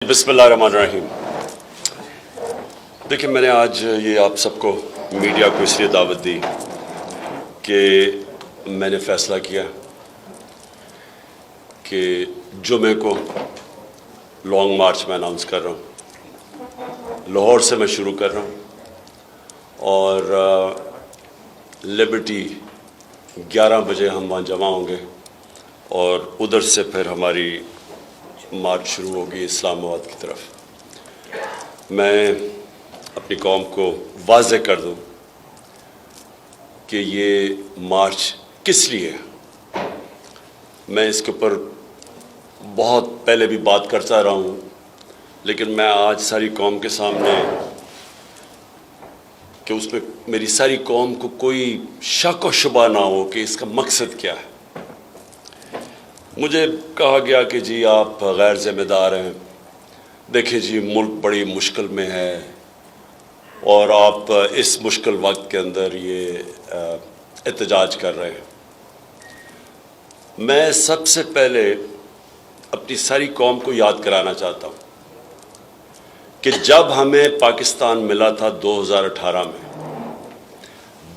بسم اللہ الرحمن الرحیم۔ دیکھیں، میں نے آج یہ آپ سب کو میڈیا کو اس لیے دعوت دی کہ میں نے فیصلہ کیا کہ جمعے کو لانگ مارچ میں اناؤنس کر رہا ہوں۔ لاہور سے میں شروع کر رہا ہوں اور لبرٹی 11 بجے ہم وہاں جمع ہوں گے اور ادھر سے پھر ہماری مارچ شروع ہوگی اسلام آباد کی طرف۔ میں اپنی قوم کو واضح کر دوں کہ یہ مارچ کس لیے ہے۔ میں اس کے اوپر بہت پہلے بھی بات کرتا رہا ہوں، لیکن میں آج ساری قوم کے سامنے کہ اس میں میری ساری قوم کو کوئی شک و شبہ نہ ہو کہ اس کا مقصد کیا ہے۔ مجھے کہا گیا کہ جی آپ غیر ذمہ دار ہیں، دیکھیں جی ملک بڑی مشکل میں ہے اور آپ اس مشکل وقت کے اندر یہ احتجاج کر رہے ہیں۔ میں سب سے پہلے اپنی ساری قوم کو یاد کرانا چاہتا ہوں کہ جب ہمیں پاکستان ملا تھا 2018 میں،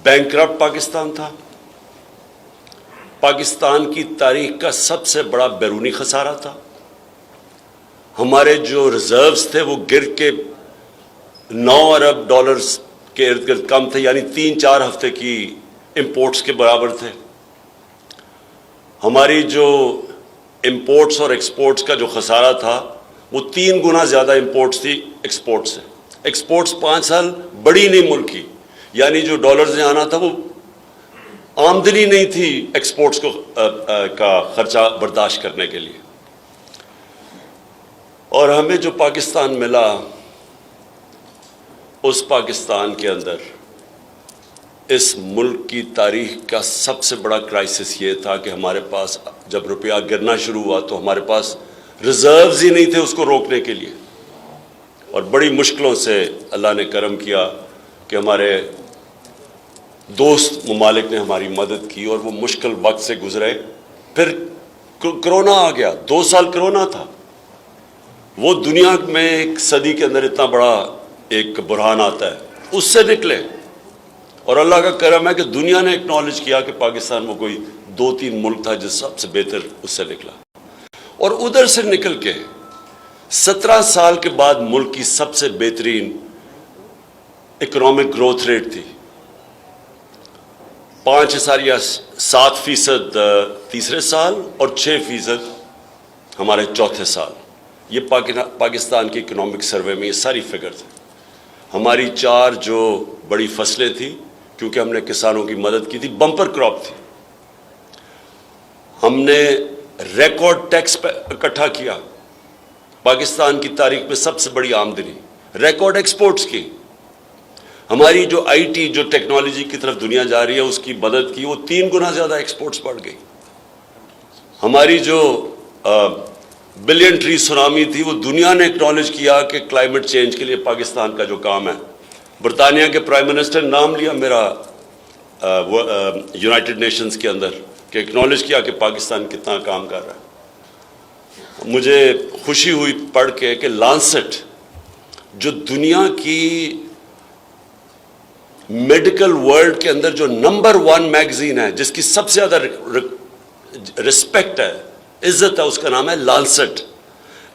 بینکرپٹ پاکستان تھا، پاکستان کی تاریخ کا سب سے بڑا بیرونی خسارہ تھا۔ ہمارے جو ریزروز تھے وہ گر کے 9 ارب ڈالرز کے ارد گرد کم تھے، یعنی 3-4 ہفتے کی امپورٹس کے برابر تھے۔ ہماری جو امپورٹس اور ایکسپورٹس کا جو خسارہ تھا وہ 3 گنا زیادہ امپورٹس تھی ایکسپورٹ سے۔ ایکسپورٹس 5 سال بڑی نہیں ملک کی، یعنی جو ڈالرز نے آنا تھا وہ آمدنی نہیں تھی ایکسپورٹس کا خرچہ برداشت کرنے کے لیے۔ اور ہمیں جو پاکستان ملا، اس پاکستان کے اندر اس ملک کی تاریخ کا سب سے بڑا کرائسس یہ تھا کہ ہمارے پاس جب روپیہ گرنا شروع ہوا تو ہمارے پاس ریزروز ہی نہیں تھے اس کو روکنے کے لیے، اور بڑی مشکلوں سے اللہ نے کرم کیا کہ ہمارے دوست ممالک نے ہماری مدد کی اور وہ مشکل وقت سے گزرے۔ پھر کرونا آ گیا، 2 سال کرونا تھا، وہ دنیا میں ایک صدی کے اندر اتنا بڑا ایک بحران آتا ہے، اس سے نکلے، اور اللہ کا کرم ہے کہ دنیا نے اکنالج کیا کہ پاکستان وہ کوئی 2-3 ملک تھا جس سب سے بہتر اس سے نکلا، اور ادھر سے نکل کے 17 سال کے بعد ملک کی سب سے بہترین اکنامک گروتھ ریٹ تھی، 5.7% تیسرے سال اور 6% ہمارے چوتھے سال۔ یہ پاکستان کی اکنامک سروے میں یہ ساری فگر تھے۔ ہماری 4 جو بڑی فصلیں تھیں، کیونکہ ہم نے کسانوں کی مدد کی تھی، بمپر کراپ تھی، ہم نے ریکارڈ ٹیکس اکٹھا کیا، پاکستان کی تاریخ میں سب سے بڑی آمدنی، ریکارڈ ایکسپورٹس کی، ہماری جو آئی ٹی جو ٹیکنالوجی کی طرف دنیا جا رہی ہے اس کی مدد کی، وہ 3 گنا زیادہ ایکسپورٹس بڑھ گئی۔ ہماری جو بلین ٹری سونامی تھی، وہ دنیا نے اکنالج کیا کہ کلائمیٹ چینج کے لیے پاکستان کا جو کام ہے، برطانیہ کے پرائم منسٹر نے نام لیا میرا یونائٹڈ نیشنز کے اندر، کہ اکنالج کیا کہ پاکستان کتنا کام کر رہا ہے۔ مجھے خوشی ہوئی پڑھ کے کہ لانسٹ جو دنیا کی میڈیکل ورلڈ کے اندر جو نمبر 1 میگزین ہے، جس کی سب سے زیادہ رسپیکٹ ہے، عزت ہے، اس کا نام ہے لانسٹ۔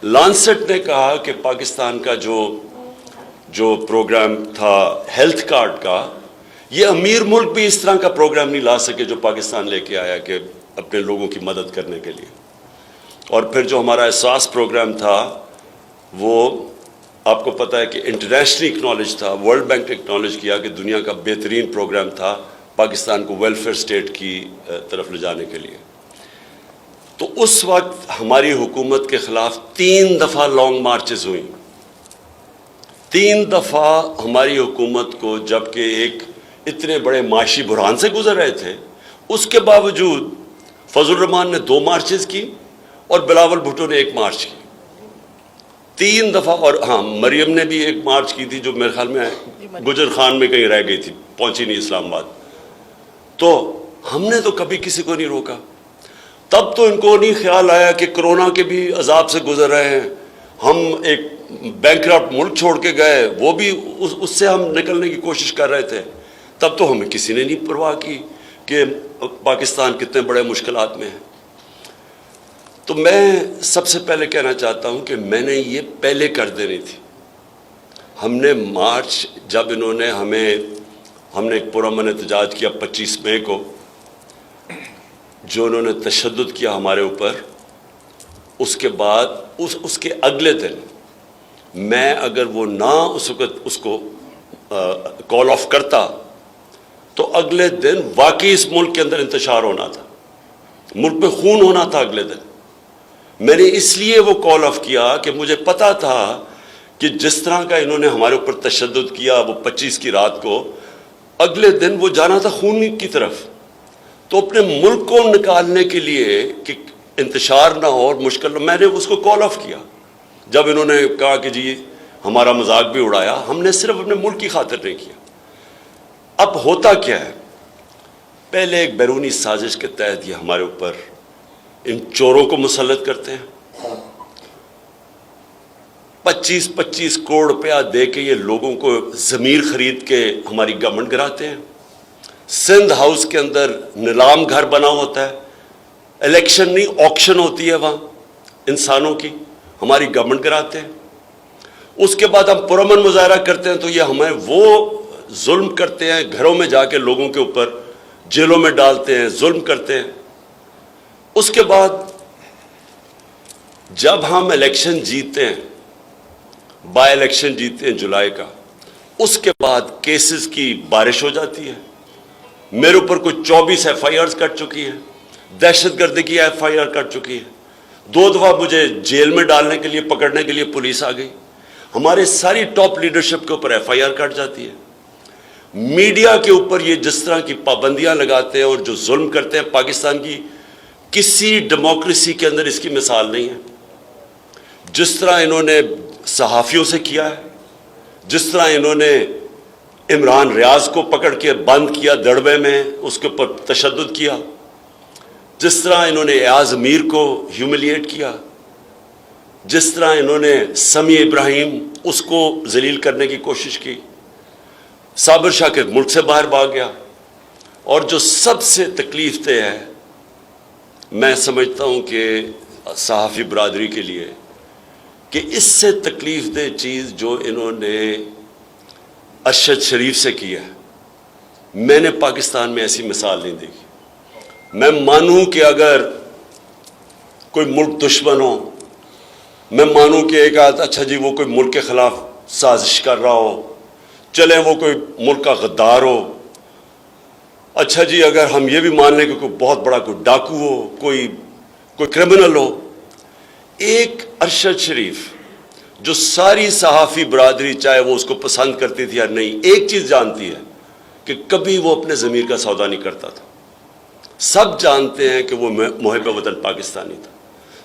لانسٹ نے کہا کہ پاکستان کا جو پروگرام تھا ہیلتھ کارڈ کا، یہ امیر ملک بھی اس طرح کا پروگرام نہیں لا سکے جو پاکستان لے کے آیا کہ اپنے لوگوں کی مدد کرنے کے لیے۔ اور پھر جو ہمارا احساس پروگرام تھا، وہ آپ کو پتہ ہے کہ انٹرنیشنلی اکنالج تھا، ورلڈ بینک نے اکنالج کیا کہ دنیا کا بہترین پروگرام تھا پاکستان کو ویلفیئر سٹیٹ کی طرف لے جانے کے لیے۔ تو اس وقت ہماری حکومت کے خلاف 3 دفعہ لانگ مارچز ہوئیں، 3 دفعہ ہماری حکومت کو، جبکہ ایک اتنے بڑے معاشی بحران سے گزر رہے تھے، اس کے باوجود فضل الرحمان نے 2 مارچز کی اور بلاول بھٹو نے 1 مارچ کی، 3 دفعہ۔ اور ہاں، مریم نے بھی 1 مارچ کی تھی جو میرے خیال میں گجر خان میں کہیں رہ گئی تھی، پہنچی نہیں اسلام آباد۔ تو ہم نے تو کبھی کسی کو نہیں روکا۔ تب تو ان کو نہیں خیال آیا کہ کرونا کے بھی عذاب سے گزر رہے ہیں، ہم ایک بینکرپٹ ملک چھوڑ کے گئے, وہ بھی اس سے ہم نکلنے کی کوشش کر رہے تھے. تب تو ہمیں کسی نے نہیں پرواہ کی کہ پاکستان کتنے بڑے مشکلات میں ہے. تو میں سب سے پہلے کہنا چاہتا ہوں کہ میں نے یہ پہلے کر دینی تھی. ہم نے مارچ جب انہوں نے ہم نے ایک پرامن احتجاج کیا 25 مئی کو, جو انہوں نے تشدد کیا ہمارے اوپر, اس کے بعد اس کے اگلے دن میں اگر وہ نہ اس وقت اس کو کال آف کرتا تو اگلے دن واقعی اس ملک کے اندر انتشار ہونا تھا, ملک میں خون ہونا تھا اگلے دن. میں نے اس لیے وہ کال آف کیا کہ مجھے پتا تھا کہ جس طرح کا انہوں نے ہمارے اوپر تشدد کیا وہ 25 کی رات کو, اگلے دن وہ جانا تھا خون کی طرف. تو اپنے ملک کو نکالنے کے لیے کہ انتشار نہ ہو اور مشکل نہ, میں نے اس کو کال آف کیا. جب انہوں نے کہا کہ جی ہمارا مذاق بھی اڑایا, ہم نے صرف اپنے ملک کی خاطر نہیں کیا. اب ہوتا کیا ہے, پہلے ایک بیرونی سازش کے تحت یہ ہمارے اوپر ان چوروں کو مسلط کرتے ہیں. 25 کروڑ روپیہ دے کے یہ لوگوں کو ضمیر خرید کے ہماری گورنمنٹ گراتے ہیں. سندھ ہاؤس کے اندر نیلام گھر بنا ہوتا ہے, الیکشن نہیں آکشن ہوتی ہے وہاں انسانوں کی, ہماری گورنمنٹ کراتے ہیں. اس کے بعد ہم پرامن مظاہرہ کرتے ہیں تو یہ ہمیں وہ ظلم کرتے ہیں, گھروں میں جا کے لوگوں کے اوپر جیلوں میں ڈالتے ہیں, ظلم کرتے ہیں. اس کے بعد جب ہم الیکشن جیتے ہیں, بائی الیکشن جیتے ہیں جولائی کا, اس کے بعد کیسز کی بارش ہو جاتی ہے. میرے اوپر کوئی 24 ایف آئی آرز کٹ چکی ہے, دہشت گردی کی ایف آئی آر کٹ چکی ہے, 2 دفعہ مجھے جیل میں ڈالنے کے لیے پکڑنے کے لیے پولیس آ گئی. ہمارے ساری ٹاپ لیڈرشپ کے اوپر ایف آئی آر کٹ جاتی ہے. میڈیا کے اوپر یہ جس طرح کی پابندیاں لگاتے ہیں اور جو ظلم کرتے ہیں پاکستان کی, کسی ڈیموکریسی کے اندر اس کی مثال نہیں ہے. جس طرح انہوں نے صحافیوں سے کیا ہے, جس طرح انہوں نے عمران ریاض کو پکڑ کے بند کیا دڑبے میں, اس کے اوپر تشدد کیا, جس طرح انہوں نے ایاز میر کو ہیوملیٹ کیا, جس طرح انہوں نے سمیع ابراہیم اس کو ذلیل کرنے کی کوشش کی, صابر شاہ کے ملک سے باہر بھاگ گیا. اور جو سب سے تکلیف دہ ہے میں سمجھتا ہوں کہ صحافی برادری کے لیے, کہ اس سے تکلیف دہ چیز جو انہوں نے ارشد شریف سے کیا ہے, میں نے پاکستان میں ایسی مثال نہیں دیکھی. میں مانوں کہ اگر کوئی ملک دشمن ہو, میں مانوں کہ ایک اچھا جی وہ کوئی ملک کے خلاف سازش کر رہا ہو, چلیں وہ کوئی ملک کا غدار ہو, اچھا جی اگر ہم یہ بھی مان لیں کہ کوئی بہت بڑا کوئی ڈاکو ہو, کوئی کرمنل ہو. ایک ارشد شریف جو ساری صحافی برادری چاہے وہ اس کو پسند کرتی تھی یا نہیں, ایک چیز جانتی ہے کہ کبھی وہ اپنے ضمیر کا سودا نہیں کرتا تھا. سب جانتے ہیں کہ وہ محب وطن پاکستانی تھا,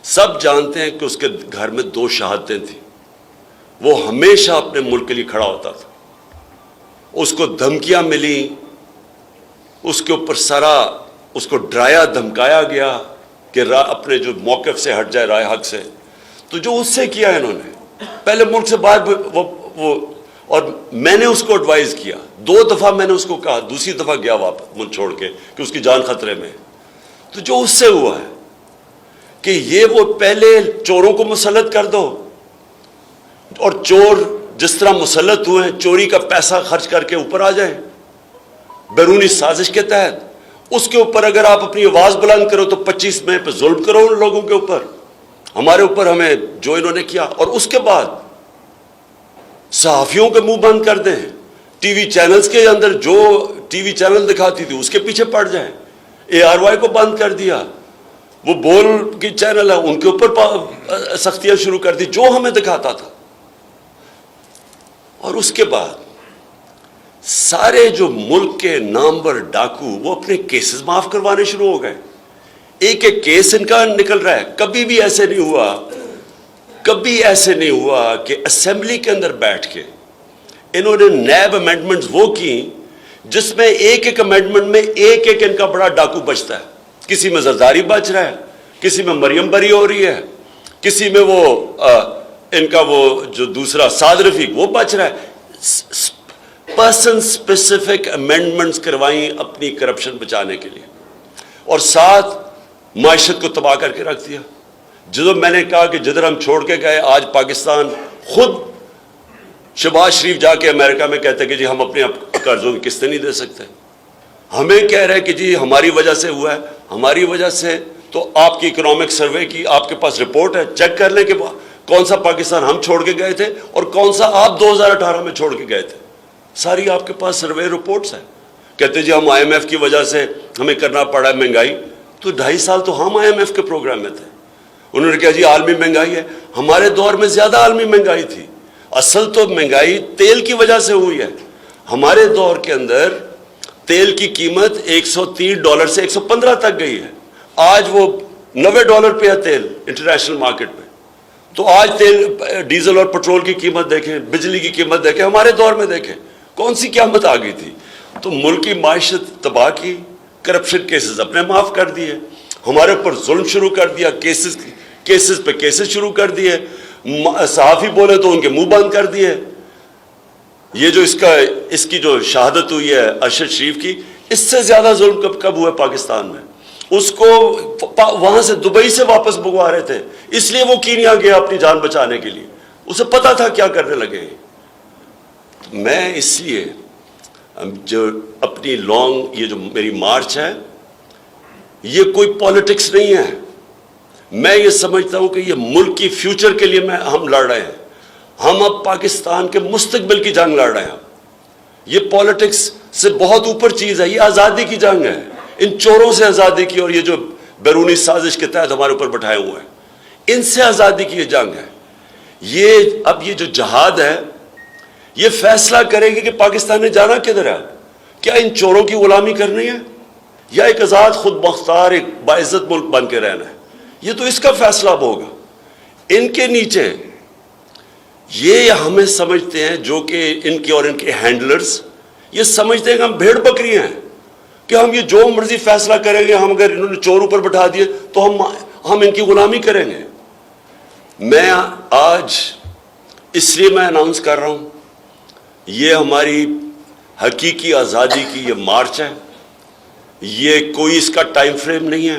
سب جانتے ہیں کہ اس کے گھر میں 2 شہادتیں تھیں. وہ ہمیشہ اپنے ملک کے لیے کھڑا ہوتا تھا. اس کو دھمکیاں ملی, اس کے اوپر سارا اس کو ڈرایا دھمکایا گیا کہ اپنے جو موقف سے ہٹ جائے, رائے حق سے. تو جو اس سے کیا انہوں نے, پہلے ملک سے باہر وہ اور میں نے اس کو ایڈوائز کیا 2 دفعہ, میں نے اس کو کہا, دوسری دفعہ گیا واپس ملک چھوڑ کے کہ اس کی جان خطرے میں. تو جو اس سے ہوا ہے کہ یہ وہ پہلے چوروں کو مسلط کر دو, اور چور جس طرح مسلط ہوئے ہیں چوری کا پیسہ خرچ کر کے اوپر آ جائیں بیرونی سازش کے تحت, اس کے اوپر اگر آپ اپنی آواز بلند کرو تو 25 مئی پہ ظلم کرو ان لوگوں کے اوپر, ہمارے اوپر ہمیں جو انہوں نے کیا. اور اس کے بعد صحافیوں کے منہ بند کر دیں, ٹی وی چینلز کے اندر جو ٹی وی چینل دکھاتی تھی اس کے پیچھے پڑ جائیں. ARY کو بند کر دیا, وہ بول کی چینل ہے ان کے اوپر سختیاں شروع کر دی جو ہمیں دکھاتا تھا. اور اس کے بعد سارے جو ملک کے نامور ڈاکو وہ اپنے کیسز معاف کروانے شروع ہو گئے. ایک ایک کیس ان کا نکل رہا ہے. کبھی بھی ایسے نہیں ہوا, کبھی ایسے نہیں ہوا کہ اسمبلی کے اندر بیٹھ کے انہوں نے نیب امینڈمنٹس وہ کی جس میں ایک ایک امینڈمنٹ میں ایک ایک ان کا بڑا ڈاکو بچتا ہے. کسی میں زرداری بچ رہا ہے, کسی میں مریم بری ہو رہی ہے, کسی میں وہ ان کا وہ جو دوسرا سعد رفیق وہ بچ رہا ہے. پرسن اسپیسیفک امینڈمنٹس کروائیں اپنی کرپشن بچانے کے لیے, اور ساتھ معیشت کو تباہ کر کے رکھ دیا. جب میں نے کہا کہ جدھر ہم چھوڑ کے گئے, آج پاکستان خود شہباز شریف جا کے امریکہ میں کہتے کہ جی ہم اپنے قرضوں کی قسطیں نہیں دے سکتے. ہمیں کہہ رہے کہ جی ہماری وجہ سے ہوا ہے. ہماری وجہ سے تو آپ کی اکنامک سروے کی آپ کے پاس رپورٹ ہے, چیک کر لیں کہ کون سا پاکستان ہم چھوڑ کے گئے تھے اور کون سا آپ 2018 میں چھوڑ کے گئے تھے. ساری آپ کے پاس سروے رپورٹس ہیں. کہتے جی ہم آئی ایم ایف کی وجہ سے ہمیں کرنا پڑا ہے مہنگائی. تو 2.5 سال تو ہم آئی ایم ایف کے پروگرام میں تھے. انہوں نے کہا جی عالمی مہنگائی ہے. ہمارے دور میں زیادہ عالمی مہنگائی تھی. اصل تو مہنگائی تیل کی وجہ سے ہوئی ہے. ہمارے دور کے اندر تیل کی قیمت $130 سے 115 تک گئی ہے. آج وہ $90 پہ ہے تیل انٹرنیشنل مارکیٹ میں. تو آج تیل, ڈیزل اور پٹرول کی قیمت دیکھیں, بجلی کی قیمت دیکھیں, ہمارے دور میں دیکھیں کون سی قیامت آ گئی تھی. تو ملک کی معیشت تباہ کی, کرپشن کیسز اپنے معاف کر دیے, ہمارے اوپر ظلم شروع کر دیا, کیسز پہ کیسز شروع کر دیے, صحافی بولے تو ان کے منہ بند کر دیے. یہ جو اس کی جو شہادت ہوئی ہے ارشد شریف کی, اس سے زیادہ ظلم کب ہوا پاکستان میں. اس کو وہاں سے دبئی سے واپس بگوا رہے تھے, اس لیے وہ کینیا گیا اپنی جان بچانے کے لیے. اسے پتا تھا کیا کرنے لگے. میں اس لیے جو اپنی یہ جو میری مارچ ہے, یہ کوئی پالیٹکس نہیں ہے. میں یہ سمجھتا ہوں کہ یہ ملک کی فیوچر کے لیے ہم لڑ رہے ہیں. ہم اب پاکستان کے مستقبل کی جنگ لڑ رہے ہیں. یہ پالیٹکس سے بہت اوپر چیز ہے. یہ آزادی کی جنگ ہے, ان چوروں سے آزادی کی, اور یہ جو بیرونی سازش کے تحت ہمارے اوپر بٹھائے ہوئے ہیں, ان سے آزادی کی یہ جنگ ہے. اب یہ جو جہاد ہے, یہ فیصلہ کرے گی کہ پاکستان نے جانا کدھر ہے. کیا ان چوروں کی غلامی کرنی ہے, یا ایک آزاد خود مختار ایک باعزت ملک بن کے رہنا ہے. یہ تو اس کا فیصلہ اب ہوگا. ان کے نیچے یہ ہمیں سمجھتے ہیں, جو کہ ان کے اور ان کے ہینڈلرز یہ سمجھتے ہیں کہ ہم بھیڑ بکری ہیں, کہ ہم یہ جو مرضی فیصلہ کریں گے, ہم اگر انہوں نے چور اوپر بٹھا دیے تو ہم ان کی غلامی کریں گے. میں آج اس لیے میں اناؤنس کر رہا ہوں, یہ ہماری حقیقی آزادی کی یہ مارچ ہے. یہ کوئی اس کا ٹائم فریم نہیں ہے.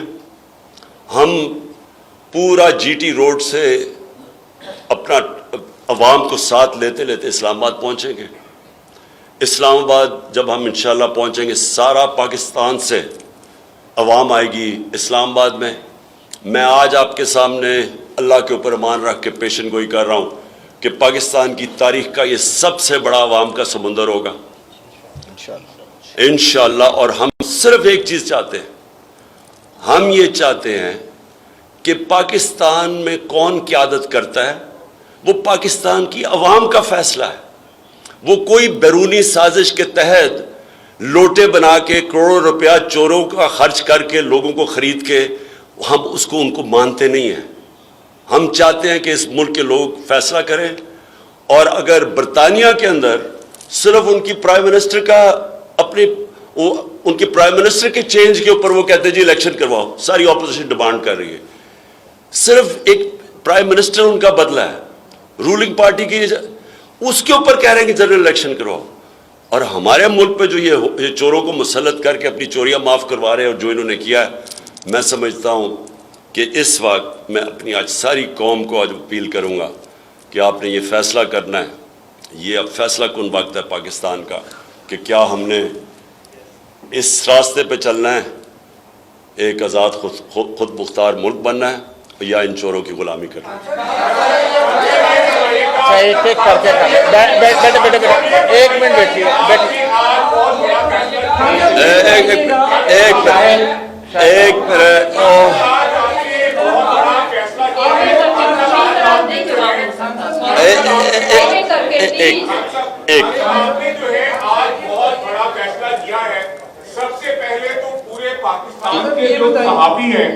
ہم پورا جی ٹی روڈ سے اپنا عوام کو ساتھ لیتے لیتے اسلام آباد پہنچیں گے. اسلام آباد جب ہم انشاءاللہ پہنچیں گے, سارا پاکستان سے عوام آئے گی اسلام آباد میں. میں آج آپ کے سامنے اللہ کے اوپر ایمان رکھ کے پیشن گوئی کر رہا ہوں کہ پاکستان کی تاریخ کا یہ سب سے بڑا عوام کا سمندر ہوگا انشاءاللہ. اور ہم صرف ایک چیز چاہتے ہیں, ہم یہ چاہتے ہیں کہ پاکستان میں کون قیادت کرتا ہے وہ پاکستان کی عوام کا فیصلہ ہے. وہ کوئی بیرونی سازش کے تحت لوٹے بنا کے کروڑوں روپیہ چوروں کا خرچ کر کے لوگوں کو خرید کے ہم ان کو مانتے نہیں ہیں. ہم چاہتے ہیں کہ اس ملک کے لوگ فیصلہ کریں. اور اگر برطانیہ کے اندر صرف ان کی پرائم منسٹر کا ان کے پرائم منسٹر کے چینج کے اوپر وہ کہتے ہیں جی الیکشن کرواؤ, ساری اپوزیشن ڈیمانڈ کر رہی ہے, صرف ایک پرائم منسٹر ان کا بدلا ہے, رولنگ پارٹی کی, اس کے اوپر کہہ رہے ہیں کہ جنرل الیکشن کرواؤ. اور ہمارے ملک پہ جو یہ چوروں کو مسلط کر کے اپنی چوریاں معاف کروا رہے ہیں, اور جو انہوں نے کیا ہے, میں سمجھتا ہوں کہ اس وقت میں اپنی آج ساری قوم کو آج اپیل کروں گا کہ آپ نے یہ فیصلہ کرنا ہے. یہ اب فیصلہ کن وقت ہے پاکستان کا کہ کیا ہم نے اس راستے پہ چلنا ہے, ایک آزاد خود مختار ملک بننا ہے, یا ان چوروں کی غلامی کرنا ہے. ایک منٹ بیٹھیے. سب سے پہلے تو پورے پاکستان کے جو صحافی ہیں,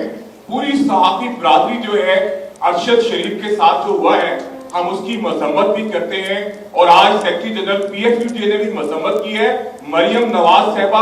پوری صحافی برادری جو ہے, ارشد شریف کے ساتھ جو ہوا ہے, ہم اس کی مذمت بھی کرتے ہیں. اور آج سیکرٹری جنرل PFUJ نے بھی مذمت کی ہے. مریم نواز صاحبہ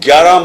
11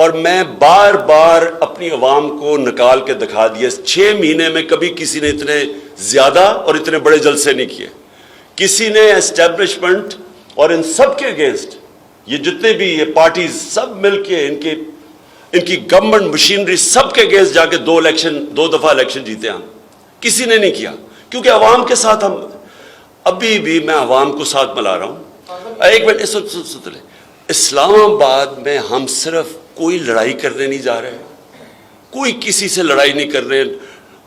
اور میں بار بار اپنی عوام کو نکال کے دکھا دیا. 6 مہینے میں کبھی کسی نے اتنے زیادہ اور اتنے بڑے جلسے نہیں کیے. کسی نے اسٹیبلشمنٹ اور ان سب کے اگینسٹ یہ جتنے بھی یہ پارٹیز سب مل کے ان کی گورنمنٹ مشینری سب کے اگینسٹ جا کے 2 دفعہ الیکشن جیتے ہم. کسی نے نہیں کیا کیونکہ عوام کے ساتھ ہم ابھی بھی میں عوام کو ساتھ ملا رہا ہوں. ایک منٹ سن لیں. اسلام آباد میں ہم صرف کوئی لڑائی کرنے نہیں جا رہے, کوئی کسی سے لڑائی نہیں کر رہے,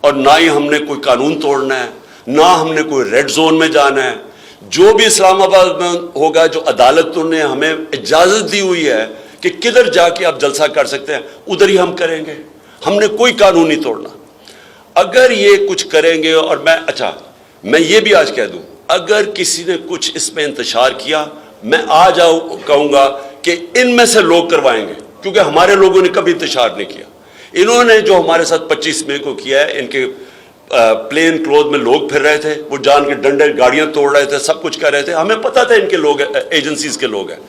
اور نہ ہی ہم نے کوئی قانون توڑنا ہے, نہ ہم نے کوئی ریڈ زون میں جانا ہے. جو بھی اسلام آباد میں ہوگا, جو عدالت نے ہمیں اجازت دی ہوئی ہے کہ کدھر جا کے آپ جلسہ کر سکتے ہیں, ادھر ہی ہم کریں گے. ہم نے کوئی قانون نہیں توڑنا. اگر یہ کچھ کریں گے, اور میں یہ بھی آج کہہ دوں, اگر کسی نے کچھ اس میں انتشار کیا, میں آج کہوں گا کہ ان میں سے لوگ کروائیں گے, کیونکہ ہمارے لوگوں نے کبھی انتشار نہیں کیا. انہوں نے جو ہمارے ساتھ 25 مئی کو کیا ہے, ان کے پلین کلوتھ میں لوگ پھر رہے تھے, وہ جان کے ڈنڈے گاڑیاں توڑ رہے تھے, سب کچھ کر رہے تھے. ہمیں پتا تھا ان کے لوگ ایجنسیز کے لوگ ہیں.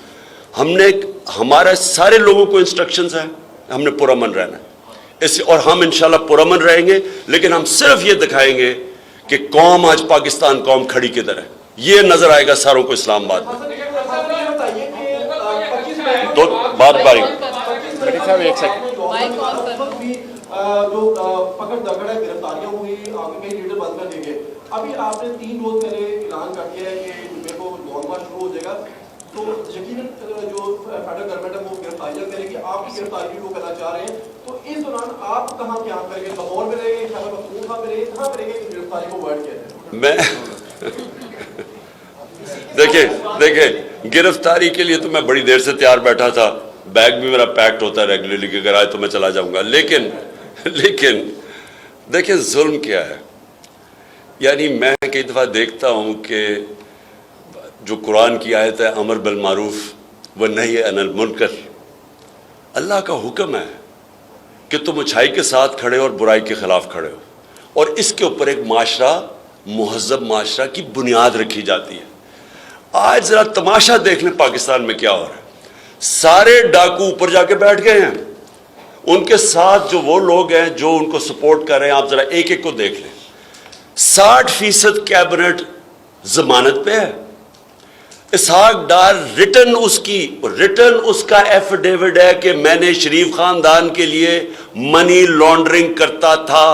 ہمارے سارے لوگوں کو انسٹرکشنز ہیں, ہم نے پرامن رہنا ہے اور ہم انشاءاللہ پرامن رہیں گے. لیکن ہم صرف یہ دکھائیں گے کہ قوم آج پاکستان قوم کھڑی کدھر ہے. یہ نظر آئے گا ساروں کو اسلام آباد میں. دو بات باری جو پکڑ دکڑ ہے, گرفتاریاں ہوئی, آگے کئی لیڈر بند کر دیں گے. ابھی آپ نے 3 روز پہلے اعلان کر دیا ہے کہ جمعے کو لانگ مارچ شروع ہو جائے گا, تو یقیناً جو فیڈرل گورنمنٹ ہے وہ گرفتاریاں کرے گی. آپ کی گرفتاری کو کرنا چاہ رہے ہیں, تو اس دوران آپ کہاں قیام کریں گے؟ لاہور میں رہیں گے, خیبر پختونخوا میں رہیں گے, کہاں کریں گے کہ گرفتاری کو ورڈ کیا ہے؟ میں دیکھیں گرفتاری کے لیے تو میں بڑی دیر سے تیار بیٹھا تھا. بیگ بھی میرا پیکٹ ہوتا ہے ریگولرلی کہ اگر آئے تو میں چلا جاؤں گا. لیکن دیکھیں ظلم کیا ہے. یعنی میں کئی دفعہ دیکھتا ہوں کہ جو قرآن کی آیت ہے امر بالمعروف و نہی عن المنکر, اللہ کا حکم ہے کہ تم اچھائی کے ساتھ کھڑے اور برائی کے خلاف کھڑے ہو, اور اس کے اوپر ایک معاشرہ, مہذب معاشرہ کی بنیاد رکھی جاتی ہے. آج ذرا تماشا دیکھ لیں پاکستان میں کیا ہو رہا ہے. سارے ڈاکو اوپر جا کے بیٹھ گئے ہیں, ان کے ساتھ جو وہ لوگ ہیں جو ان کو سپورٹ کر رہے ہیں, آپ ذرا ایک ایک کو دیکھ لیں. 60% کیبنٹ ضمانت پہ ہے. اسحاق ڈار ریٹن اس کا ایفیڈیوٹ ہے کہ میں نے شریف خاندان کے لیے منی لانڈرنگ کرتا تھا.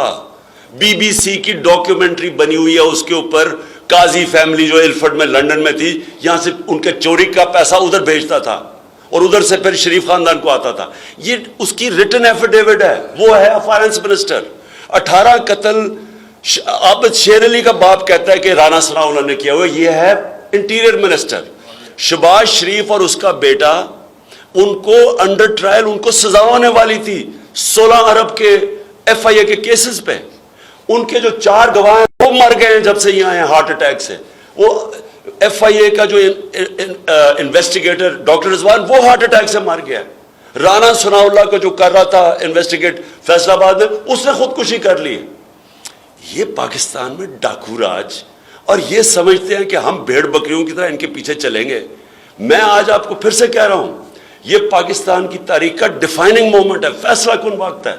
بی بی سی کی ڈاکیومنٹری بنی ہوئی ہے اس کے اوپر. قاضی فیملی جو ایلفرڈ میں لنڈن میں تھی, یہاں سے ان کے چوری کا پیسہ ادھر بھیجتا تھا اور ادھر سے پھر شریف خاندان کو آتا تھا. یہ اس کی ریٹن ایفیڈیوٹ ہے. وہ ہے فائنانس منسٹر. 18 قتل عابد شیر علی کا باپ کہتا ہے کہ رانا ثناءاللہ نے کیا ہوا. یہ ہے انٹیریئر منسٹر. شہباز شریف اور اس کا بیٹا, ان کو انڈر ٹرائل ان کو سزا ہونے والی تھی 16 ارب کے ایف آئی اے کے کیسز پہ. ان کے جو 4 گواہ ہیں وہ مر گئے ہیں جب سے یہ آئے ہیں ہارٹ اٹیک سے. وہ ایف آئی اے کا جو انویسٹیگیٹر ڈاکٹر رضوان, وہ ہارٹ اٹیک سے مر گیا. رانا ثناءاللہ کو جو کر رہا تھا انویسٹیگیٹ فیصل آباد میں, اس نے خودکشی کر لی. یہ پاکستان میں ڈاکو راج, اور یہ سمجھتے ہیں کہ ہم بھیڑ بکریوں کی طرح ان کے پیچھے چلیں گے. میں آج آپ کو پھر سے کہہ رہا ہوں, یہ پاکستان کی تاریخ کا ڈیفائننگ مومنٹ ہے, فیصلہ کن وقت ہے.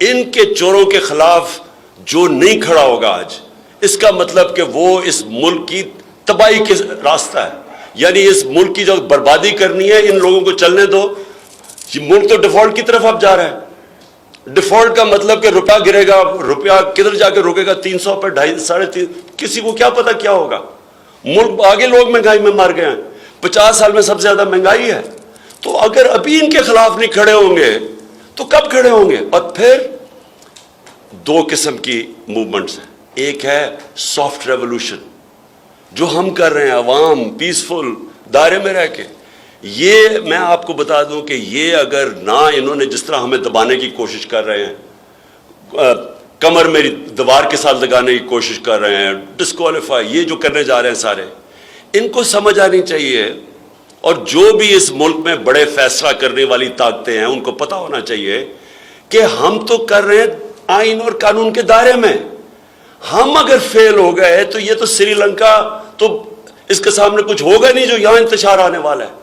ان کے چوروں کے خلاف جو نہیں کھڑا ہوگا آج, اس کا مطلب کہ وہ اس ملک کی تباہی کے راستہ ہے. یعنی اس ملک کی جو بربادی کرنی ہے, ان لوگوں کو چلنے دو. یہ ملک تو ڈیفالٹ کی طرف اب جا رہا ہے. ڈیفالٹ کا مطلب کہ روپیہ گرے گا, روپیہ کدھر جا کے رکے گا, 300 پہ 250 350, کسی کو کیا پتا کیا ہوگا. ملک آگے لوگ مہنگائی میں مر گئے ہیں. 50 سال میں سب سے زیادہ مہنگائی ہے. تو اگر ابھی ان کے خلاف نہیں کھڑے ہوں گے تو کب کھڑے ہوں گے؟ اور پھر 2 قسم کی موومنٹس ہیں. ایک ہے سافٹ ریولوشن جو ہم کر رہے ہیں, عوام پیسفل دائرے میں رہ کے. یہ میں آپ کو بتا دوں کہ یہ اگر نہ انہوں نے جس طرح ہمیں دبانے کی کوشش کر رہے ہیں, کمر میری دیوار کے ساتھ لگانے کی کوشش کر رہے ہیں, ڈسکوالیفائی, یہ جو کرنے جا رہے ہیں سارے, ان کو سمجھ آنی چاہیے. اور جو بھی اس ملک میں بڑے فیصلہ کرنے والی طاقتیں ہیں, ان کو پتا ہونا چاہیے کہ ہم تو کر رہے ہیں آئین اور قانون کے دائرے میں. ہم اگر فیل ہو گئے تو یہ تو سری لنکا, تو اس کے سامنے کچھ ہوگا نہیں جو یہاں انتشار آنے والا ہے.